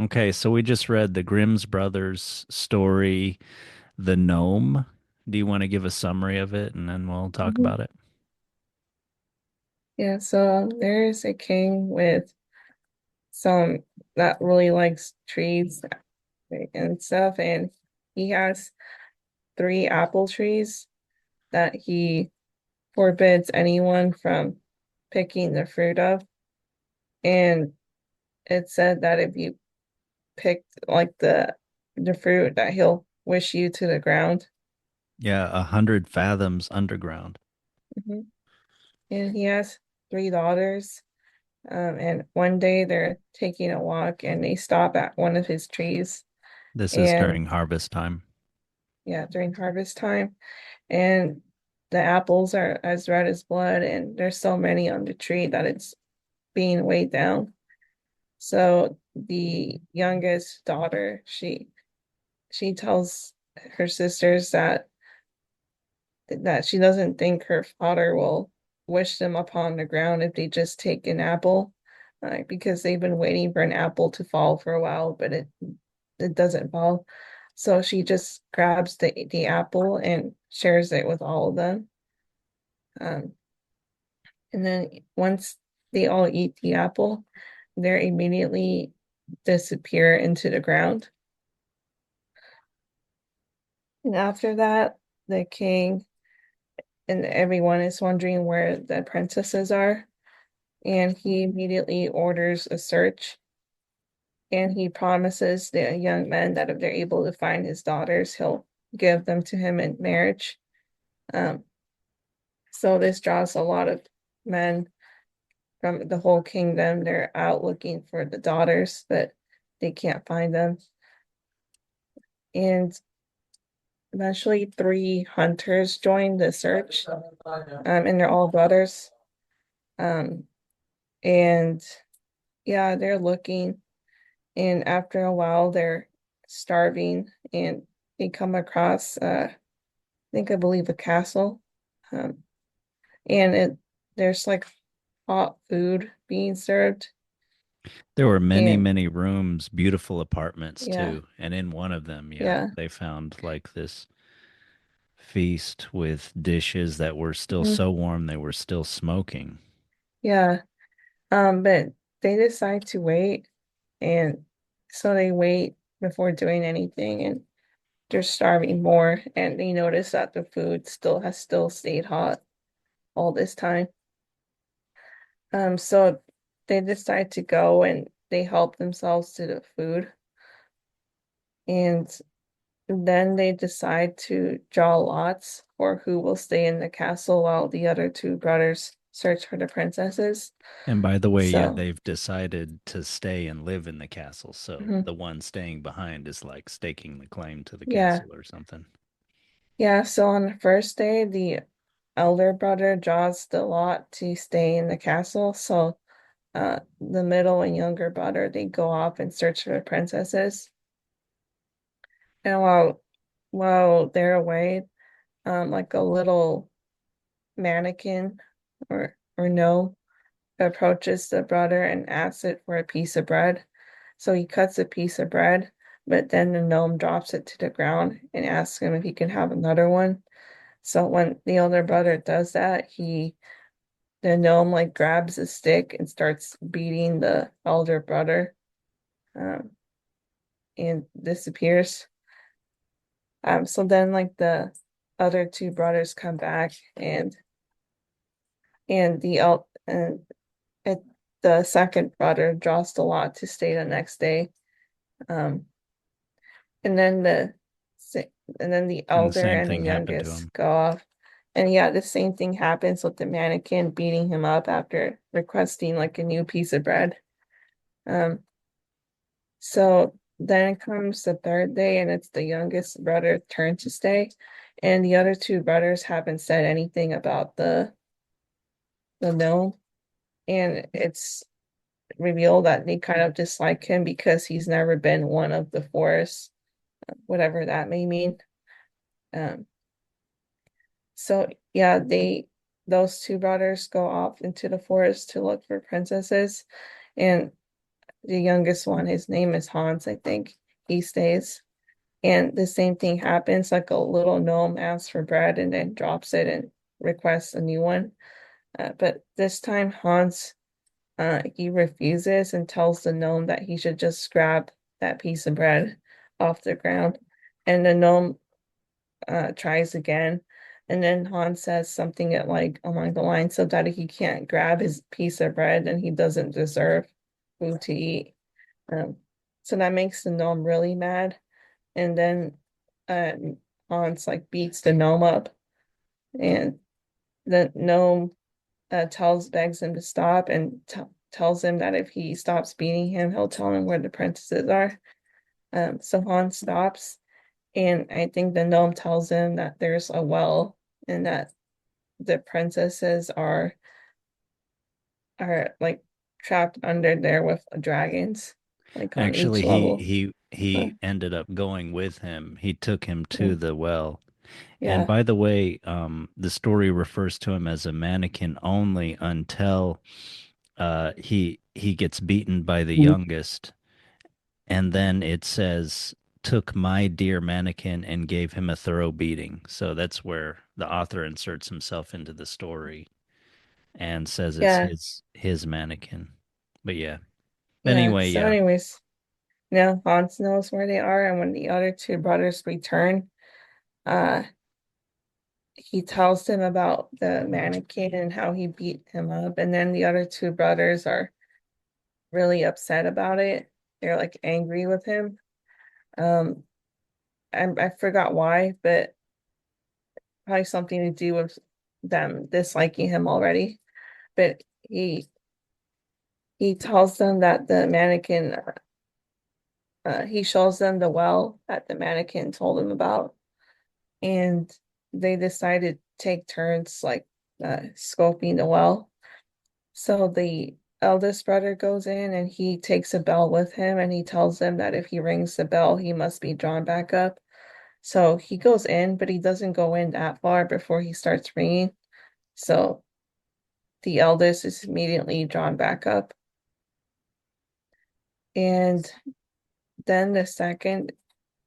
Okay, so we just read the Grimm's brothers story, The Gnome. Do you want to give a summary of it and then we'll talk Mhm. about it? Yeah, so there's a king with some that really likes trees and stuff, and he has three apple trees that he forbids anyone from picking the fruit of. And it said that if you pick like the fruit that he'll wish you to the ground. Yeah, 100 fathoms underground. Mhm. And he has three daughters. And one day they're taking a walk and they stop at one of his trees. This is And during harvest time. yeah, during harvest time. And the apples are as red as blood, and there's so many on the tree that it's being weighed down. So the youngest daughter, she tells her sisters that she doesn't think her father will wish them upon the ground if they just take an apple, because they've been waiting for an apple to fall for a while, but it doesn't fall. So she just grabs the apple and shares it with all of them. Um, and then once they all eat the apple, they immediately disappear into the ground. And after that, the king and everyone is wondering where the princesses are. And he immediately orders a search. And he promises the young men that if they're able to find his daughters, he'll give them to him in marriage. Um, so this draws a lot of men from the whole kingdom. They're out looking for the daughters, but they can't find them. And eventually, three hunters join the search, and they're all brothers. Um, and yeah, they're looking, and after a while, they're starving, and they come across, I believe, a castle, um, and there's like hot food being served, There were many, and many rooms, beautiful apartments yeah, too. And in one of them, yeah, yeah. they found like this feast with dishes that were still Mhm. so warm they were still smoking. Yeah. But they decide to wait, and so they wait before doing anything, and they're starving more, and they notice that the food still stayed hot all this time. So they decide to go and they help themselves to the food, and then they decide to draw lots for who will stay in the castle while the other two brothers search for the princesses. And by the way, yeah, So, they've decided to stay and live in the castle. So mhm. the one staying behind is like staking the claim to the Yeah. castle or something. Yeah, so on the first day, the elder brother draws the lot to stay in the castle. So the middle and younger brother, they go off and search for the princesses. And while they're away, like a little manikin or gnome approaches the brother and asks it for a piece of bread. So he cuts a piece of bread, but then the gnome drops it to the ground and asks him if he can have another one. So when the older brother does that, the gnome like grabs a stick and starts beating the elder brother, um, and disappears. So then like the other two brothers come back, and it, the second brother draws the lot to stay the next day. Um, and then the And the elder same and the thing happened to youngest him. go off. And yeah, the same thing happens with the mannequin beating him up after requesting like a new piece of bread. Um, so then comes the third day, and it's the youngest brother's turn to stay. And the other two brothers haven't said anything about the gnome. And it's revealed that they kind of dislike him because he's never been one of the forest, whatever that may mean. Um, so yeah, those two brothers go off into the forest to look for princesses, and the youngest one, his name is Hans, I think. He stays. And the same thing happens, like a little gnome asks for bread and then drops it and requests a new one. But this time Hans he refuses and tells the gnome that he should just grab that piece of bread off the ground. And the gnome tries again. And then Hans says something at like along the lines so that he can't grab his piece of bread and he doesn't deserve food to eat. Um, so that makes the gnome really mad. And then uh, Hans like beats the gnome up, and the gnome begs him to stop and tells him that if he stops beating him, he'll tell him where the princesses are. So Hans stops, and I think the gnome tells him that there's a well and that the princesses are like trapped under there with dragons, like on Actually, each he level. he Uh, he ended up going with him. He took him to mm, the well. And yeah. by the way, the story refers to him as a mannequin only until he gets beaten by the youngest, and then it says took my dear mannequin and gave him a thorough beating. So that's where the author inserts himself into the story and says it's Yeah. his mannequin. But yeah. Yeah. Anyway, So yeah. anyways, now Hans knows where they are, and when the other two brothers return, uh he tells him about the mannequin and how he beat him up, and then the other two brothers are really upset about it. They're like angry with him. Um, I forgot why, but probably something to do with them disliking him already. But he tells them that the mannequin, he shows them the well that the mannequin told him about, and they decide to take turns like scoping the well. So the eldest brother goes in and he takes a bell with him and he tells them that if he rings the bell, he must be drawn back up. So he goes in, but he doesn't go in that far before he starts ringing. So the eldest is immediately drawn back up. And then the second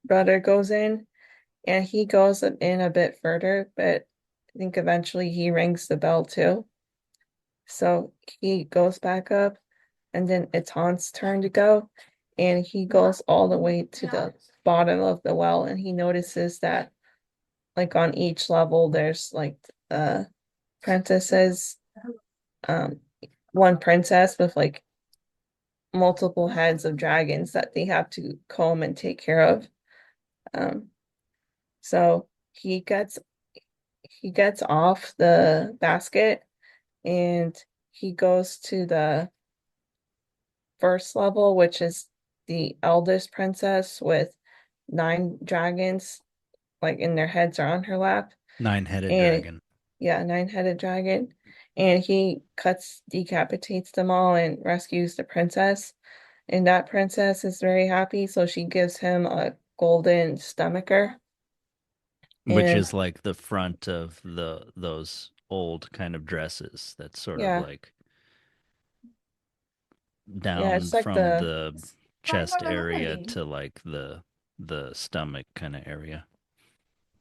brother goes in and he goes in a bit further, but I think eventually he rings the bell too. So he goes back up, and then it's Han's turn to go, and he goes all the way to the bottom of the well, and he notices that like on each level there's like princesses, um, one princess with like multiple heads of dragons that they have to comb and take care of. Um, so he gets off the basket and he goes to the first level, which is the eldest princess with nine dragons, like in their heads are on her lap. Nine-headed And dragon. yeah, nine-headed dragon. And he decapitates them all and rescues the princess. And that princess is very happy, so she gives him a golden stomacher. Which And is like the front of those old kind of dresses that's sort of yeah, like yeah, down it's like from the the chest area to like the stomach kind of area.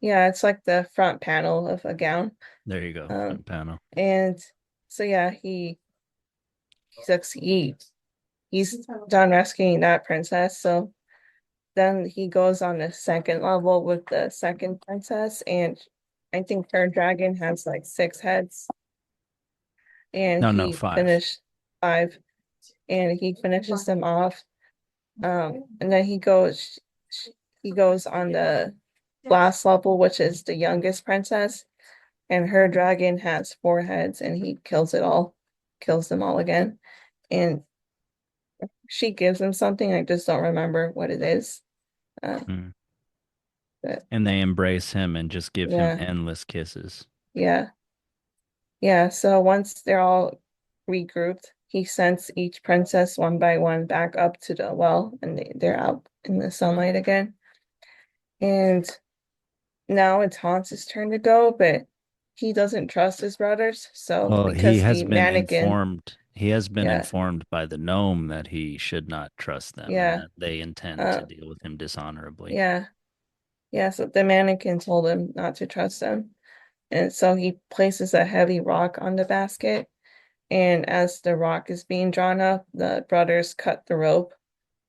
yeah, it's like the front panel of a gown. There you go, Um, front panel. and so yeah, he's done rescuing that princess. So then he goes on the second level with the second princess, and I think her dragon has like six heads, and No, no, he five. finished five, and he finishes them off. And then he goes on the last level, which is the youngest princess, and her dragon has four heads, and he kills them all again. And she gives him something, I just don't remember what it is. Uh, Mm. but And they embrace him and just give him yeah, endless kisses. yeah, yeah. So once they're all regrouped, he sends each princess one by one back up to the well, and they're out in the sunlight again. And now it's Hans's turn to go, but he doesn't trust his brothers. So Well, he because has the been mannequin, informed. He has been Yeah, informed by the gnome that he should not trust them and yeah, that they intend to uh, deal with him dishonorably. yeah, yeah. So the mannequin told him not to trust them. And so he places a heavy rock on the basket. And as the rock is being drawn up, the brothers cut the rope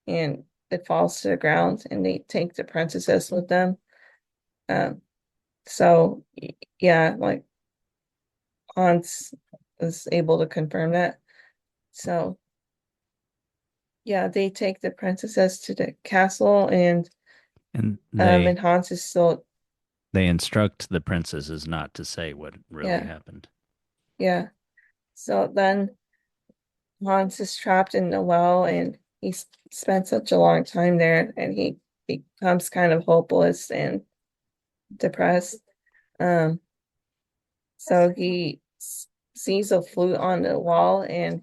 and it falls to the ground and they take the princesses with them. Um, so yeah, like Hans was able to confirm that. So yeah, they take the princesses to the castle And they and Hans is still, they instruct the princesses not to say what really yeah, happened. yeah. So then Hans is trapped in the well and spent such a long time there and he becomes kind of hopeless and depressed. Um, so sees a flute on the wall and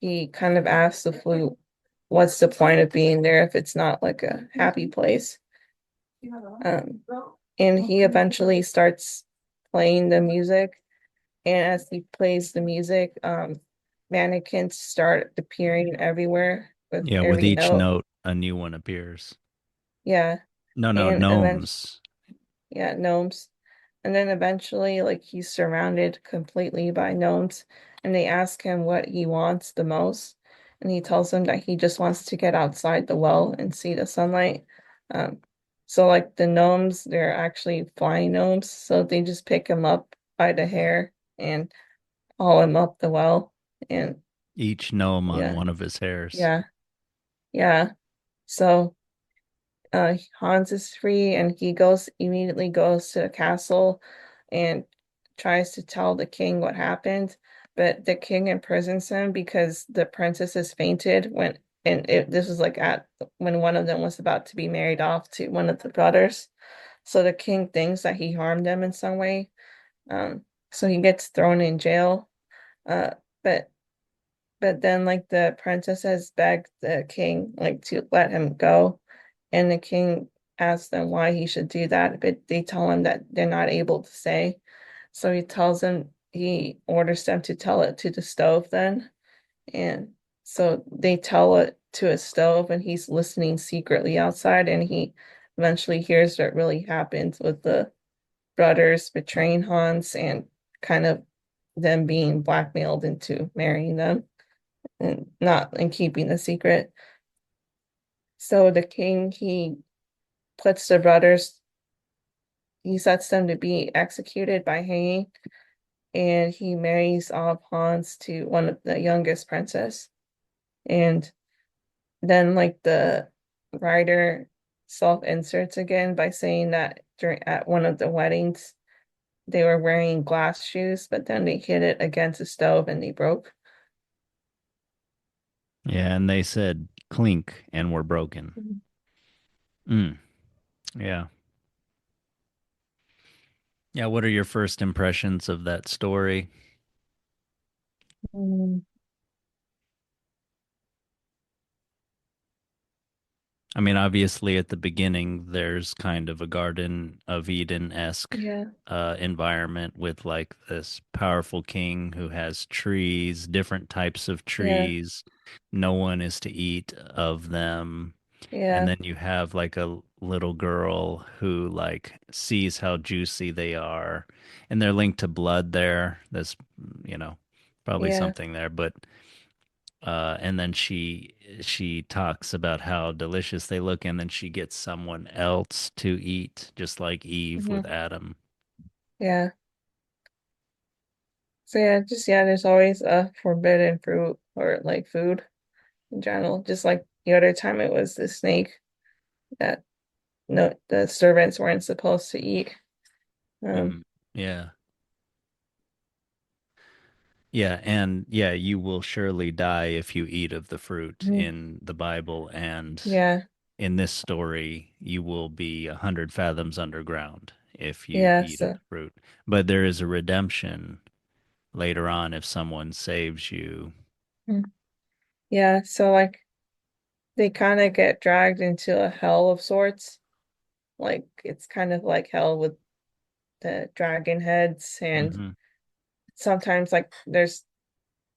he kind of asks the flute, what's the point of being there if it's not like a happy place? Um, and he eventually starts playing the music. And as he plays the music, mannequins start appearing everywhere with Yeah, with every each note. note, a new one appears. Yeah. No, no, And then, gnomes. yeah, gnomes. And then eventually, like, he's surrounded completely by gnomes, and they ask him what he wants the most. And he tells them that he just wants to get outside the well and see the sunlight. Um, so, like, the gnomes, they're actually flying gnomes. So they just pick him up by the hair and haul him up the well. And Each gnome on yeah, one of his hairs. yeah, yeah. So Hans is free and he immediately goes to the castle and tries to tell the king what happened, but the king imprisons him because the princess has fainted this was like at when one of them was about to be married off to one of the brothers. So the king thinks that he harmed them in some way. So he gets thrown in jail. Uh, but then like the princesses begged the king like to let him go, and the king asks them why he should do that, but they tell him that they're not able to say. So he orders them to tell it to the stove then. And so they tell it to a stove and he's listening secretly outside and he eventually hears what really happened with the brothers betraying Hans and kind of them being blackmailed into marrying them and not and keeping the secret. So the king puts the brothers he sets them to be executed by hanging, and he marries off Hans to one of the youngest princess. And then like the writer self-inserts again by saying that during at one of the weddings they were wearing glass shoes, but then they hit it against a stove and they broke. Yeah, and they said clink and were broken. Mm, yeah. Yeah, what are your first impressions of that story? Mm, I mean, obviously, at the beginning, there's kind of a Garden of Eden-esque yeah, environment with like this powerful king who has trees, different types of yeah, trees. No one is to eat of them. And yeah, then you have like a little girl who like sees how juicy they are. And they're linked to blood there. That's, you know, probably yeah. something there, but and then she talks about how delicious they look, and then she gets someone else to eat, just like Eve with Hmm. Adam. Yeah. So yeah, just yeah, there's always a forbidden fruit or like food in general. Just like the other time it was the snake that no the servants weren't supposed to eat. Um, Mm, yeah. Yeah, and yeah, you will surely die if you eat of the fruit mhm. in the Bible, and Yeah, in this story, you will be 100 fathoms underground if you yeah, eat of so the fruit. But there is a redemption later on if someone saves you. mm, yeah, so like they kind of get dragged into a hell of sorts. Like it's kind of like hell with the dragon heads, and Hmm. sometimes like there's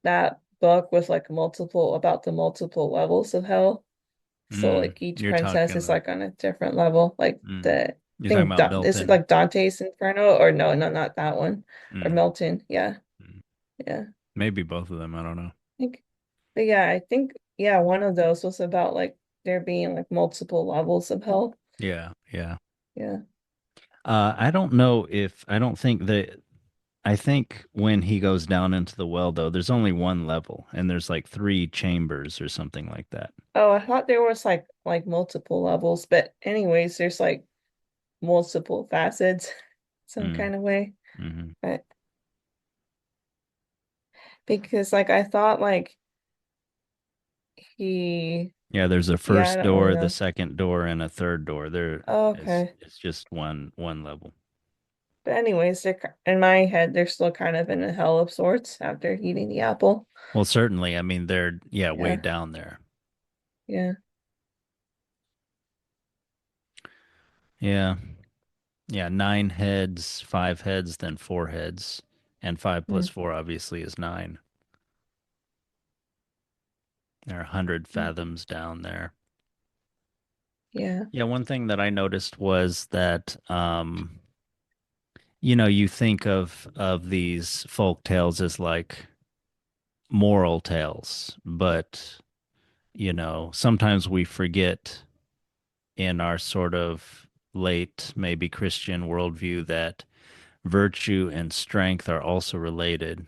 that book with like multiple about the multiple levels of hell. So like each You're princess talking is like, like on a different level. Like mm, the I you're talking think about Is it Milton. like Dante's Inferno or no, no, not that one. Or Mm, Milton. Yeah. mm. Yeah. Maybe both of them. I don't know. think, but yeah, I think yeah, one of those was about like there being like multiple levels of hell. Yeah, yeah. Yeah. I don't know if I don't think that I think when he goes down into the well though, there's only one level and there's like three chambers or something like that. Oh, I thought there was like multiple levels, but anyways, there's like multiple facets some Mm, kind of way. hmm. But because like I thought like he Yeah, there's a yeah, I first don't really door, the know. second door, and a third door. There Oh, is okay. it's just one level. But anyways, in my head they're still kind of in a hell of sorts after eating the apple. Well, certainly. I mean, they're yeah, way Yeah. down there. Yeah. Yeah. Yeah, nine heads, five heads, then four heads. And five plus Mm, four obviously is nine. There are 100 mm, fathoms down there. yeah. Yeah, one thing that I noticed was that you think of these folk tales as like moral tales, but sometimes we forget in our sort of late maybe Christian worldview that virtue and strength are also related.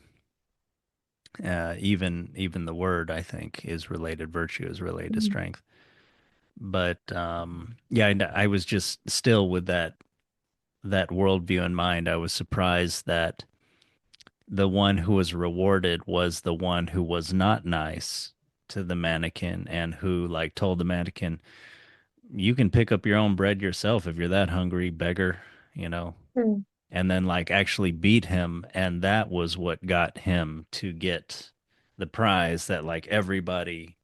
Even the word I think is related. Virtue is related to Mm, strength. But yeah, I was just still with that worldview in mind. I was surprised that the one who was rewarded was the one who was not nice to the mannequin and who like told the mannequin, "You can pick up your own bread yourself if you're that hungry, beggar," you know. mm, And then like actually beat him, and that was what got him to get the prize that like everybody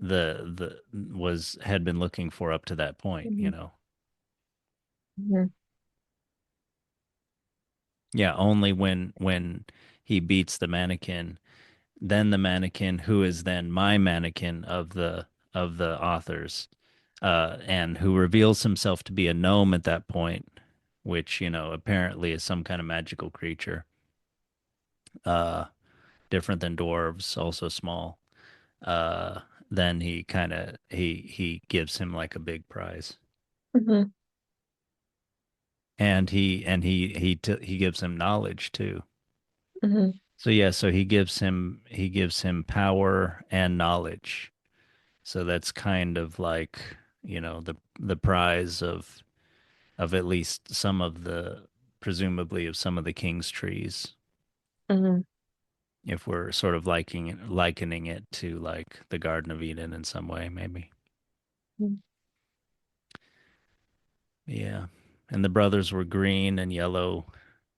the was had been looking for up to that point. mm, mm, Yeah, only when he beats the mannequin, then the mannequin who is then my mannequin of the authors, and who reveals himself to be a gnome at that point, which apparently is some kind of magical creature, uh, different than dwarves, also small. Uh, then he gives him like a big prize, mhm, and he gives him knowledge too. mhm, So yeah, so he gives him power and knowledge. So that's kind of like, the prize of at least some of the presumably of some of the king's trees, mhm, if we're sort of likening it to like the Garden of Eden in some way, maybe. mhm, Yeah. And the brothers were green and yellow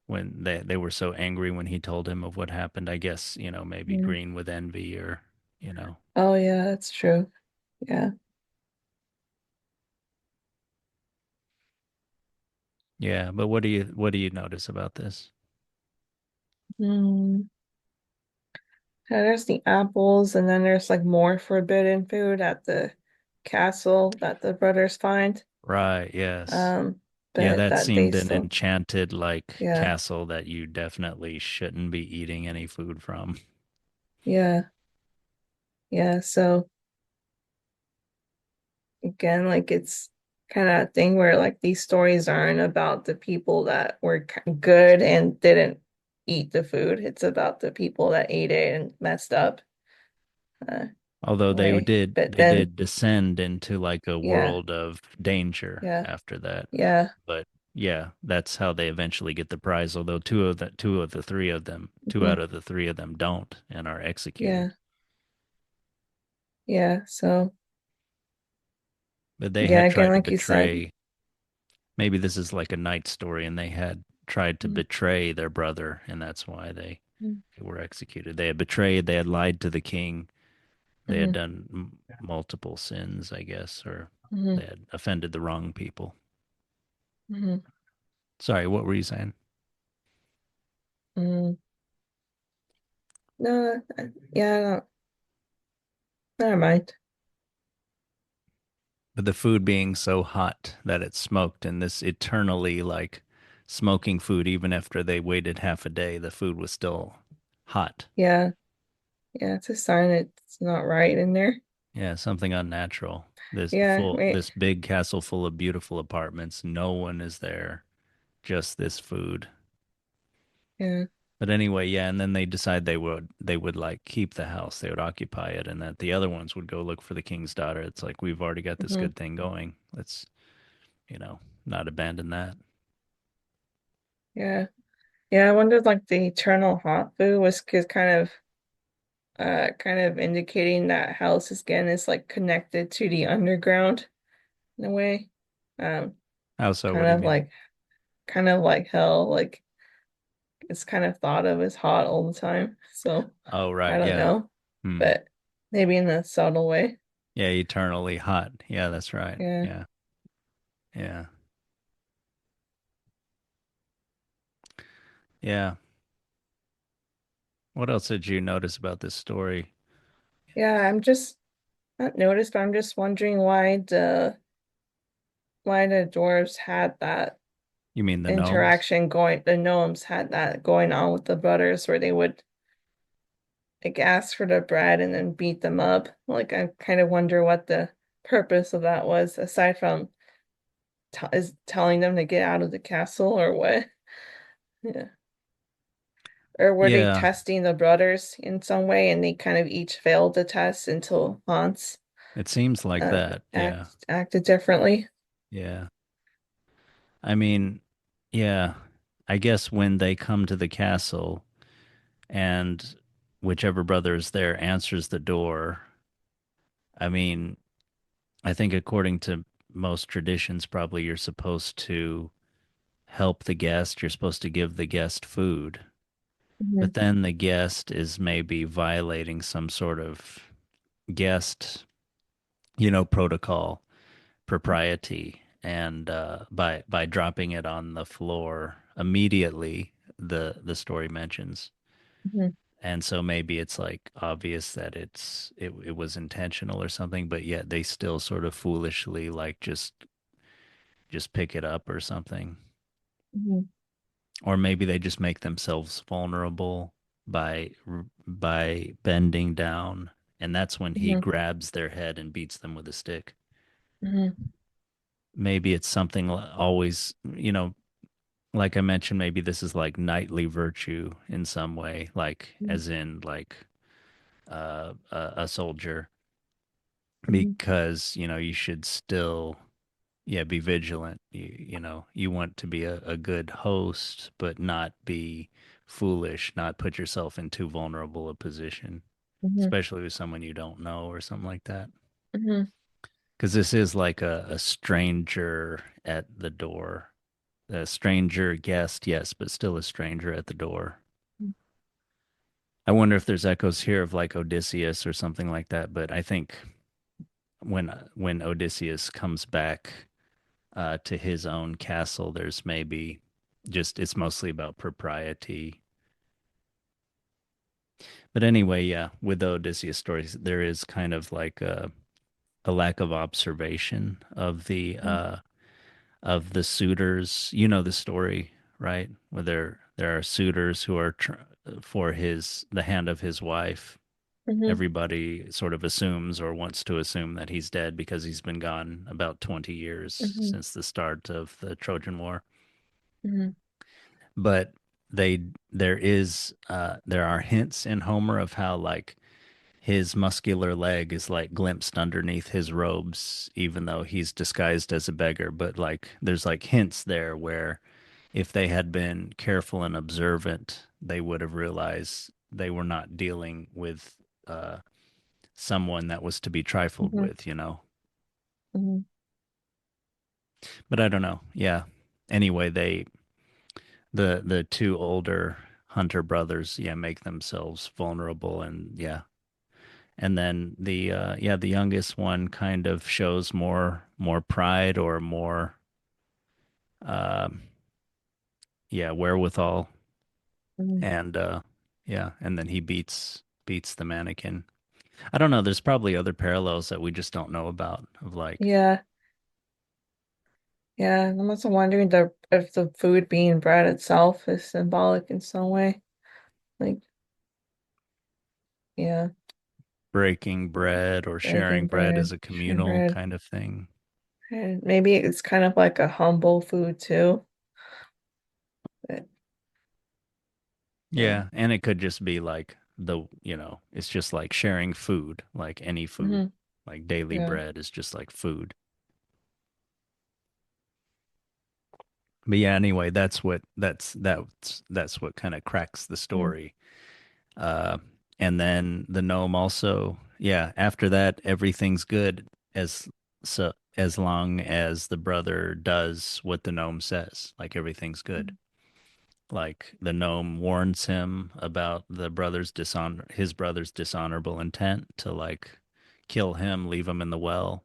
when they were so angry when he told him of what happened. I guess, maybe mhm. green with envy or, you know. Oh yeah, that's true. Yeah. Yeah, but what do you notice about this? Mm. Yeah, there's the apples, and then there's like more forbidden food at the castle that the brothers find. Right, yes. Um, Yeah, but that that they seemed an still, enchanted like yeah, castle that you definitely shouldn't be eating any food from. yeah, yeah. So again, like it's kind of a thing where like these stories aren't about the people that were good and didn't eat the food. It's about the people that ate it and messed up uh, Although they way. did But they then, did descend into like a yeah, world of danger yeah, after that. yeah, But yeah, that's how they eventually get the prize. Although two mhm, out of the three of them don't and are executed. yeah, yeah. So But they yeah, had again, tried to like you said. betray. Maybe this is like a night story, and they had tried to Mm, betray their brother, and that's why they mm, were executed. They had betrayed. They had lied to the king. They had mhm, done multiple sins, I guess, or mhm, they had offended the wrong people. mhm, Sorry, what were you saying? mm. No, yeah, no, never mind. But the food being so hot that it smoked, and this eternally like smoking food, even after they waited half a day, the food was still hot. Yeah, yeah, it's a sign it's not right in there. Yeah, something unnatural. Yeah, wait, This big castle full of beautiful apartments. No one is there, just this food. yeah, But anyway, yeah, and then they decide they would like keep the house, they would occupy it, and that the other ones would go look for the king's daughter. It's like we've already got this hmm good thing going. Let's, not abandon that. yeah, yeah. I wondered like the eternal hot food was kind of indicating that house again is like connected to the underground in a way. Um, How so? What kind do you of mean? like kind of like hell, like it's kind of thought of as hot all the time. So Oh, I right, don't yeah. know, Hmm. but maybe in a subtle way. Yeah, eternally hot. Yeah, that's right. Yeah. Yeah. Yeah. Yeah. What else did you notice about this story? Yeah, I'm just not noticed, but I'm just wondering why the dwarves had that You mean the gnomes? interaction going, the gnomes had that going on with the brothers where they would like ask for the bread and then beat them up. Like I kind of wonder what the purpose of that was, aside from t is telling them to get out of the castle or what? Yeah. Or were they Yeah, testing the brothers in some way and they kind of each failed the test until Hans it seems like that. Yeah. acted differently? Yeah. I mean, yeah. I guess when they come to the castle and whichever brother is there answers the door, I mean, I think according to most traditions, probably you're supposed to help the guest. You're supposed to give the guest food. Hmm. But then the guest is maybe violating some sort of guest, protocol, propriety, and by dropping it on the floor immediately, the story mentions. Hmm. And so maybe it's like obvious that it was intentional or something, but yet they still sort of foolishly like just pick it up or something. Hmm. Or maybe they just make themselves vulnerable by bending down, and that's when he Hmm. grabs their head and beats them with a stick. Hmm. Maybe it's something always, like I mentioned, maybe this is like knightly virtue in some way, like as in like a soldier, Hmm. because you should still, yeah, be vigilant. You want to be a good host, but not be foolish, not put yourself in too vulnerable a position, Hmm. especially with someone you don't know or something like that. Hmm. Because this is like a stranger at the door. A stranger guest, yes, but still a stranger at the door. I wonder if there's echoes here of like Odysseus or something like that, but I think when Odysseus comes back to his own castle, there's maybe just it's mostly about propriety. But anyway, yeah, with the Odysseus stories, there is kind of like a lack of observation of the suitors. You know the story, right? Where there are suitors who are for the hand of his wife. Hmm. Everybody sort of assumes or wants to assume that he's dead because he's been gone about 20 years Hmm. since the start of the Trojan War. Hmm. But there are hints in Homer of how like his muscular leg is like glimpsed underneath his robes, even though he's disguised as a beggar. But like there's like hints there where if they had been careful and observant, they would have realized they were not dealing with someone that was to be trifled Hmm. with. Hmm. But I don't know. Yeah. Anyway, the two older Hunter brothers, yeah, make themselves vulnerable, and yeah. And then the youngest one kind of shows more pride or more uh, yeah, wherewithal, Hmm. and Yeah, and then he beats the mannequin. I don't know, there's probably other parallels that we just don't know about of like Yeah, yeah. I'm also wondering if the food being bread itself is symbolic in some way. Like, yeah, breaking bread or sharing breaking bread bread, as a sharing communal bread. kind of thing. And maybe it's kind of like a humble food too. But yeah. Yeah, and it could just be like it's just like sharing food, like any food. Hmm. Like daily Yeah. bread is just like food. But yeah, anyway, that's what kind of cracks the Mm-hmm. story. Uh, and then the gnome also, yeah, after that, everything's good as as long as the brother does what the gnome says, like everything's good. Like the gnome warns him about his brother's dishonorable intent to like kill him, leave him in the well,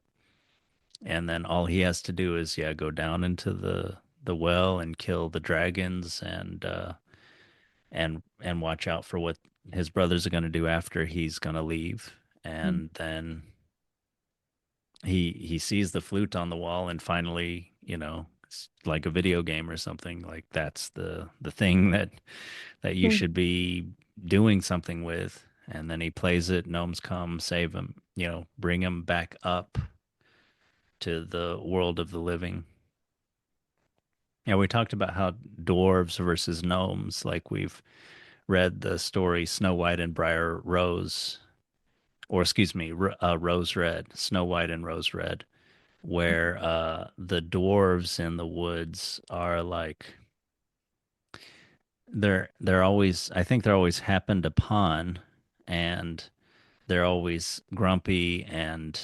and then all he has to do is yeah, go down into the well and kill the dragons and watch out for what his brothers are going to do after he's going to leave. And then he sees the flute on the wall and finally, it's like a video game or something. Like that's the thing that you Mm-hmm. should be doing something with. And then he plays it, gnomes come, save him, bring him back up to the world of the living. Yeah, we talked about how dwarves versus gnomes, like we've read the story Snow White and Briar Rose, or excuse me, Rose Red, Snow White and Rose Red, where the dwarves in the woods are like they're always I think they're always happened upon, and they're always grumpy and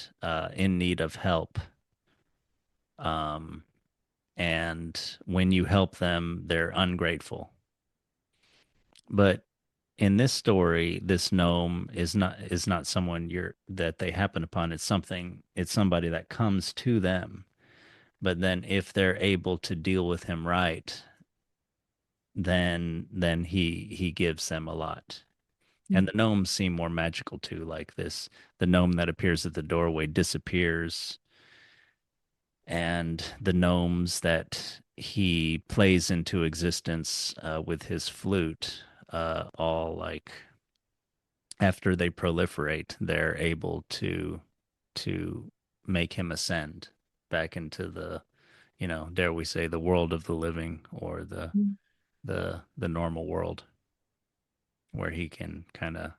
in need of help. Um, and when you help them, they're ungrateful. But in this story, this gnome is not someone that they happen upon. It's somebody that comes to them. But then if they're able to deal with him right, then he gives them a lot. And the gnomes seem more magical too, like this the gnome that appears at the doorway disappears, and the gnomes that he plays into existence with his flute all like after they proliferate, they're able to make him ascend back into the, dare we say, the world of the living or the normal world where he can kind of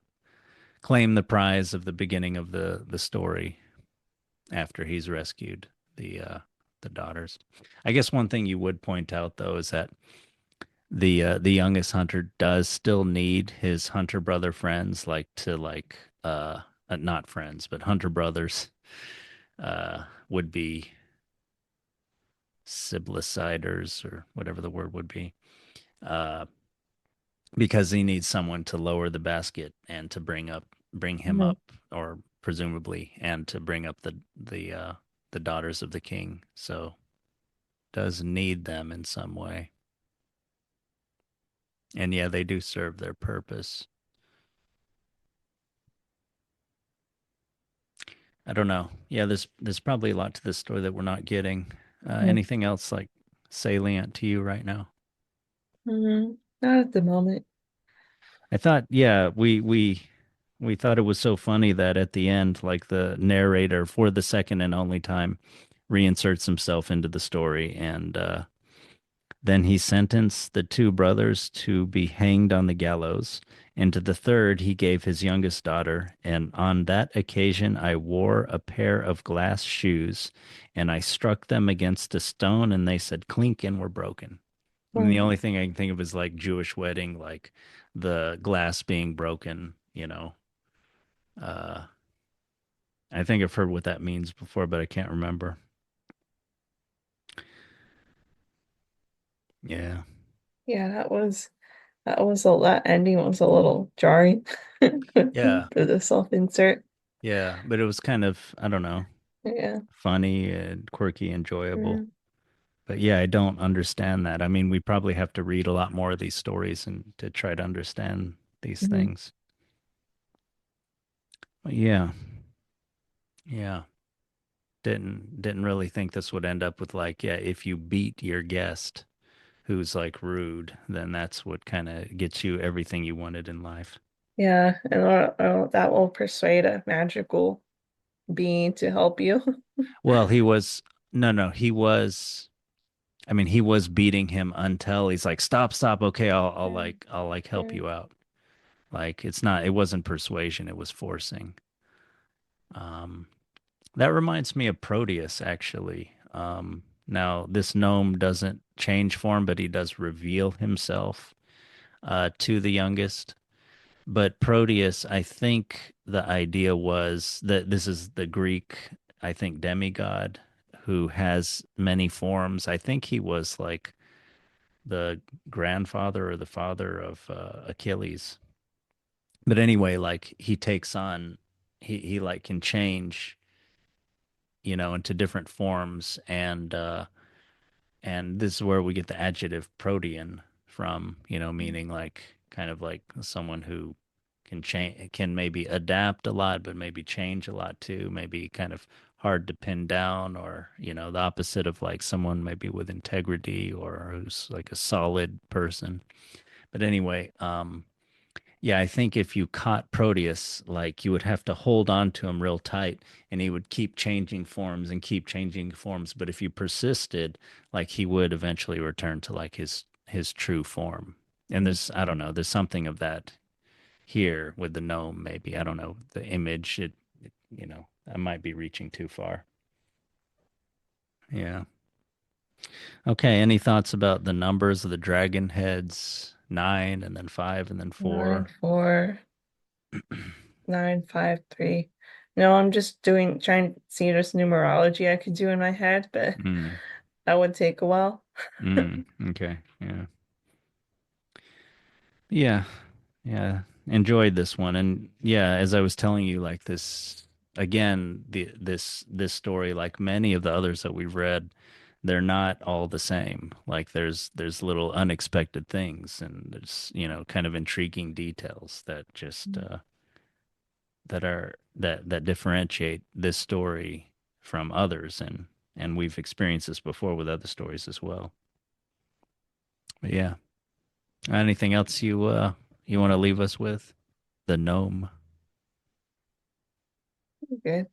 claim the prize of the beginning of the story after he's rescued the daughters. I guess one thing you would point out though is that the youngest hunter does still need his hunter brother friends like to like not friends but hunter brothers would be sibliciders or whatever the word would be uh because he needs someone to lower the basket and to bring him Mm-hmm. up or presumably and to bring up the daughters of the king, so does need them in some way. And yeah, they do serve their purpose. I don't know. Yeah, there's probably a lot to this story that we're not getting. Anything else like salient to you right now? Mm-hmm. Not at the moment. I thought, yeah, we thought it was so funny that at the end, like the narrator for the second and only time reinserts himself into the story, and then he sentenced the two brothers to be hanged on the gallows. And to the third, he gave his youngest daughter. And on that occasion, I wore a pair of glass shoes, and I struck them against a stone, and they said clink and were broken. And the Mm. only thing I can think of is like Jewish wedding, like the glass being broken, Uh, I think I've heard what that means before, but I can't remember. Yeah. Yeah, that ending was a little jarring Yeah. for the self-insert. Yeah. But it was kind of, I don't know, Yeah. funny and quirky, enjoyable. Mm. But yeah, I don't understand that. I mean, we probably have to read a lot more of these stories and to try to understand these Mhm. things. But yeah, yeah. Didn't really think this would end up with like, yeah, if you beat your guest who's like rude, then that's what kind of gets you everything you wanted in life. Yeah, and that will persuade a magical being to help you. Well, he was no, no, he was. I mean, he was beating him until he's like, stop, stop. Okay, Okay. I'll like help Okay. you out. Like it's not, it wasn't persuasion, it was forcing. Um, that reminds me of Proteus, actually. Now this gnome doesn't change form, but he does reveal himself to the youngest. But Proteus, I think the idea was that this is the Greek, I think, demigod who has many forms. I think he was like the grandfather or the father of Achilles. But anyway, like he takes on, he like can change, into different forms, and this is where we get the adjective protean from, meaning like kind of like someone who can change, can maybe adapt a lot, but maybe change a lot too, maybe kind of hard to pin down, or, the opposite of like someone maybe with integrity or who's like a solid person. But anyway, yeah, I think if you caught Proteus, like you would have to hold on to him real tight and he would keep changing forms and keep changing forms. But if you persisted, like he would eventually return to like his true form. And there's, I don't know, there's something of that here with the gnome, maybe. I don't know, the image, I might be reaching too far. Yeah. Okay, any thoughts about the numbers of the dragon heads? 9 and then 5 and then Nine, 4. 4, 9, 5, 3. No, I'm just trying to see this numerology I could do in my head, but Mm, that would take a while. okay. Yeah. Yeah. Yeah. Enjoyed this one. And yeah, as I was telling you, like this again, this story, like many of the others that we've read, they're not all the same. Like there's little unexpected things, and there's, kind of intriguing details that just that differentiate this story from others, and we've experienced this before with other stories as well. But yeah. Anything else you want to leave us with? The gnome. Okay.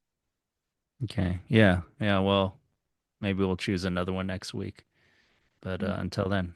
Okay. Yeah. Yeah. Well, maybe we'll choose another one next week. But until then.